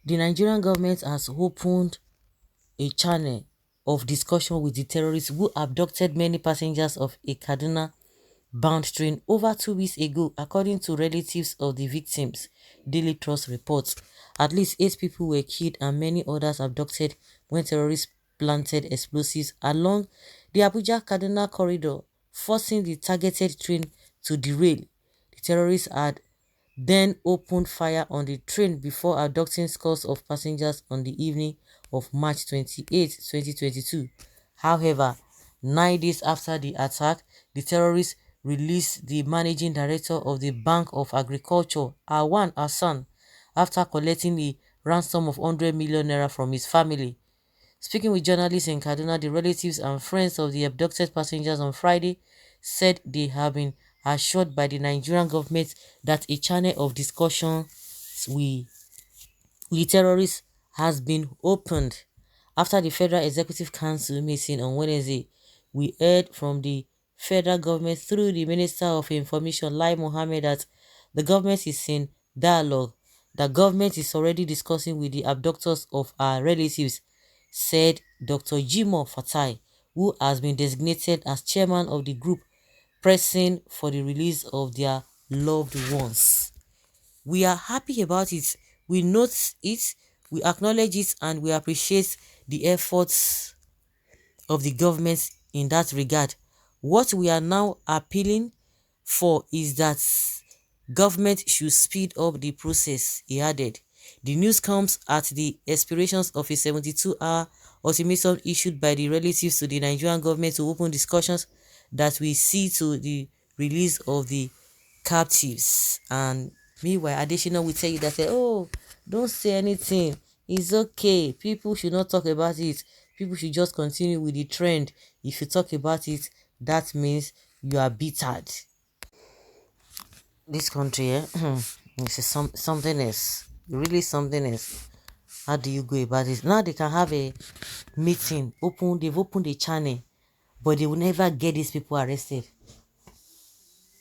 The Nigerian government has opened a channel of discussion with the terrorists who abducted many passengers of a Kaduna-bound train over 2 weeks ago, according to relatives of the victims. Daily Trust reports at least 8 people were killed and many others abducted when terrorists planted explosives along the Abuja-Kaduna corridor, forcing the targeted train to derail. The terrorists had then opened fire on the train before abducting scores of passengers on the evening of March 28, 2022. However, 9 days after the attack, the terrorists released the managing director of the Bank of Agriculture, Awan Hassan, after collecting a ransom of 100 million naira from his family. Speaking with journalists in Kaduna, the relatives and friends of the abducted passengers on Friday said they have been assured by the Nigerian government that a channel of discussion with terrorists has been opened. After the Federal Executive Council meeting on Wednesday, we heard from the federal government through the Minister of Information, Lai Mohammed, that the government is in dialogue. The government is already discussing with the abductors of our relatives, said Dr. Jimoh Fatai, who has been designated as chairman of the group pressing for the release of their loved ones. We are happy about it. We note it, we acknowledge it, and we appreciate the efforts of the government in that regard. What we are now appealing for is that government should speed up the process, he added. The news comes at the expirations of a 72-hour ultimatum issued by the relatives to the Nigerian government to open discussions that will see to the release of the captives. And meanwhile, additional will tell you that, oh, don't say anything, it's okay, people should not talk about it, people should just continue with the trend. If you talk about it, that means you are bittered. This country, this is something else, really something else. How do you go about it? Now they can have a meeting, they've opened a channel, but they will never get these people arrested.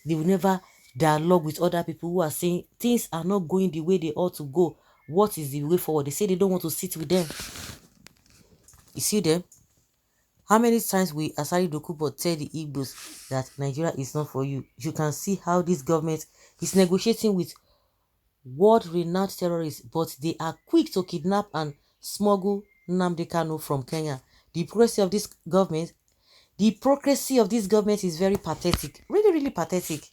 They will never dialogue with other people who are saying things are not going the way they ought to go. What is the way forward? They say they don't want to sit with them. You see them? How many times we Asari Dokubo tell the Igbos that Nigeria is not for you? You can see how this government is negotiating with world-renowned terrorists, but they are quick to kidnap and smuggle Nnamdi Kanu from Kenya. The hypocrisy of this government, is very pathetic. Really, really pathetic.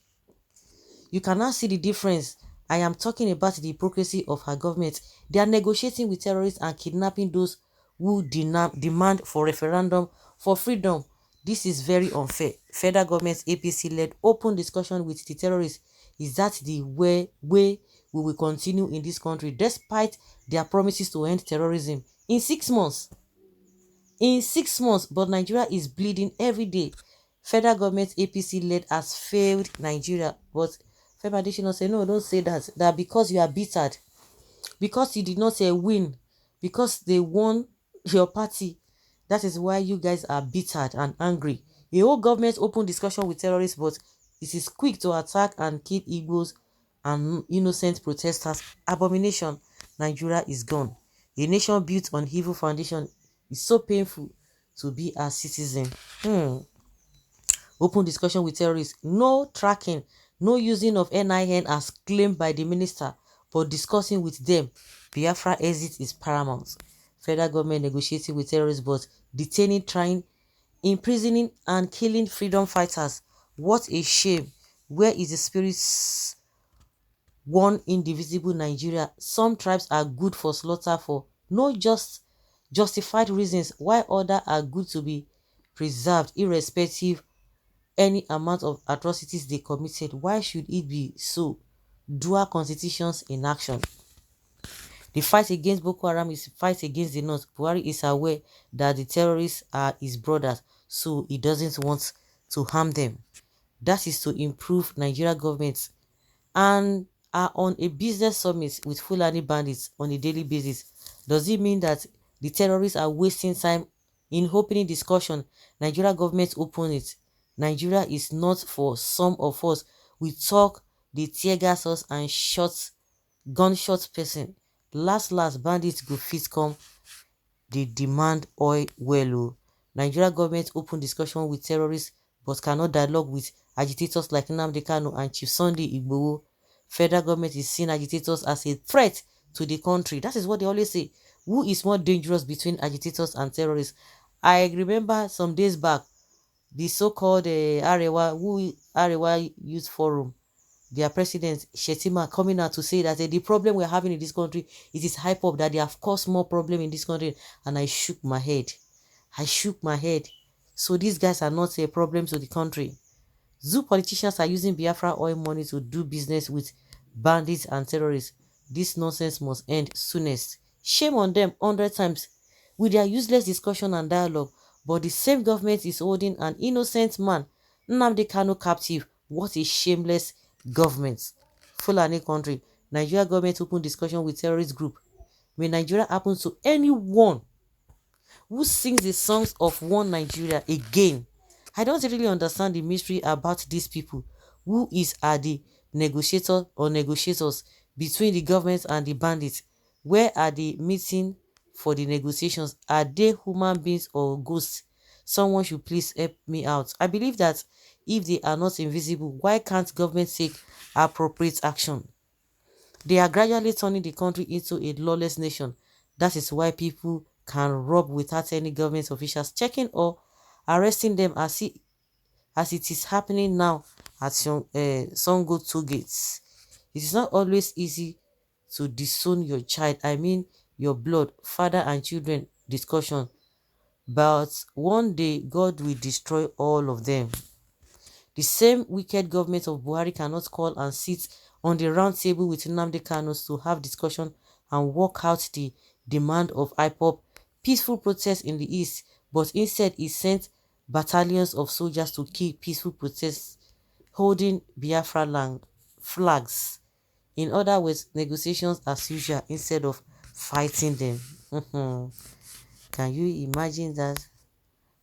You can now see the difference. I am talking about the hypocrisy of her government. They are negotiating with terrorists and kidnapping those who demand for referendum for freedom. This is very unfair. Federal government's APC-led open discussion with the terrorists. Is that the way we will continue in this country despite their promises to end terrorism in 6 months? In 6 months, but Nigeria is bleeding every day. Federal government APC-led has failed Nigeria, but Femi Adesina say, no, don't say that. That because you are bittered, because you did not win, because they won your party, that is why you guys are bittered and angry. The whole government open discussion with terrorists, but it is quick to attack and kill Igbos and innocent protesters. Abomination. Nigeria is gone. A nation built on evil foundation is so painful to be a citizen. Open discussion with terrorists. No tracking, no using of NIN as claimed by the minister, but discussing with them. Biafra exit is paramount. Federal government negotiating with terrorists, but detaining, trying, imprisoning, and killing freedom fighters. What a shame. Where is the spirit's one indivisible Nigeria? Some tribes are good for slaughter for no justified reasons, while others are good to be preserved irrespective any amount of atrocities they committed. Why should it be so? Dual constitutions in action. The fight against Boko Haram is a fight against the North. Buhari is aware that the terrorists are his brothers, so he doesn't want to harm them. That is to improve Nigeria government, and are on a business summit with Fulani bandits on a daily basis. Does it mean that the terrorists are wasting time in opening discussion? Nigeria government open it. Nigeria is not for some of us. We talk, they tear gas us and gunshot person. last bandits go fit come dey demand oil well o. Nigeria government open discussion with terrorists but cannot dialogue with agitators like Nnamdi Kanu and Chief Sunday Igboho. Federal government is seeing agitators as a threat to the country. That is what they always say. Who is more dangerous between agitators and terrorists? I remember some days back, the so-called Arewa Youth Forum, their president Shetima coming out to say that the problem we're having in this country, it is hype up, that they have caused more problem in this country. And I shook my head. So these guys are not a problem to the country. Zoo politicians are using Biafra oil money to do business with bandits and terrorists. This nonsense must end soonest. Shame on them 100 times with their useless discussion and dialogue. But the same government is holding an innocent man, Nnamdi Kanu, captive. What a shameless government. Fulani country. Nigeria government open discussion with terrorist group. When Nigeria happens to anyone who sings the songs of one Nigeria again, I don't really understand the mystery about these people. Who is are the negotiator or negotiators between the government and the bandits? Where are the meeting for the negotiations? Are they human beings or ghosts? Someone should please help me out. I believe that if they are not invisible, why can't government take appropriate action? They are gradually turning the country into a lawless nation. That is why people can rob without any government officials checking or arresting them, as it is happening now at some Sango toll gates. It is not always easy to disown your child, I mean your blood, father and children discussion, but one day God will destroy all of them. The same wicked government of Buhari cannot call and sit on the round table with Nnamdi Kanu to have discussion and work out the demand of IPOB peaceful protests in the east, but instead he sent battalions of soldiers to kill peaceful protests holding Biafra land flags. In other words, negotiations as usual instead of fighting them. Can you imagine that?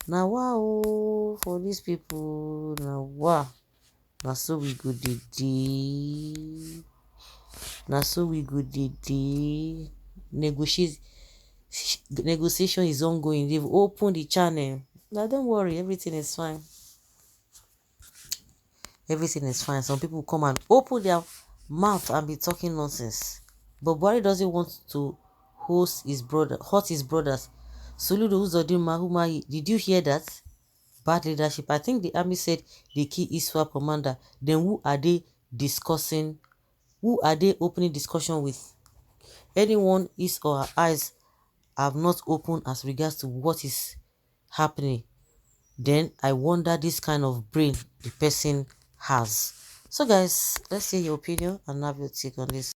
Now wow, for these people, now wow. Now so we go the Now so we go the negotiation is ongoing. They've opened the channel. Now don't worry, everything is fine. Everything is fine. Some people come and open their mouth and be talking nonsense. But Buhari doesn't want to hurt his brothers. Soludo Uzodin Mahumayi, did you hear that? Bad leadership. I think the army said they killed ISWAP commander. Then who are they discussing? Who are they opening discussion with? Anyone his or her eyes have not opened as regards to what is happening, then I wonder this kind of brain the person has. So guys, let's hear your opinion and have your take on this.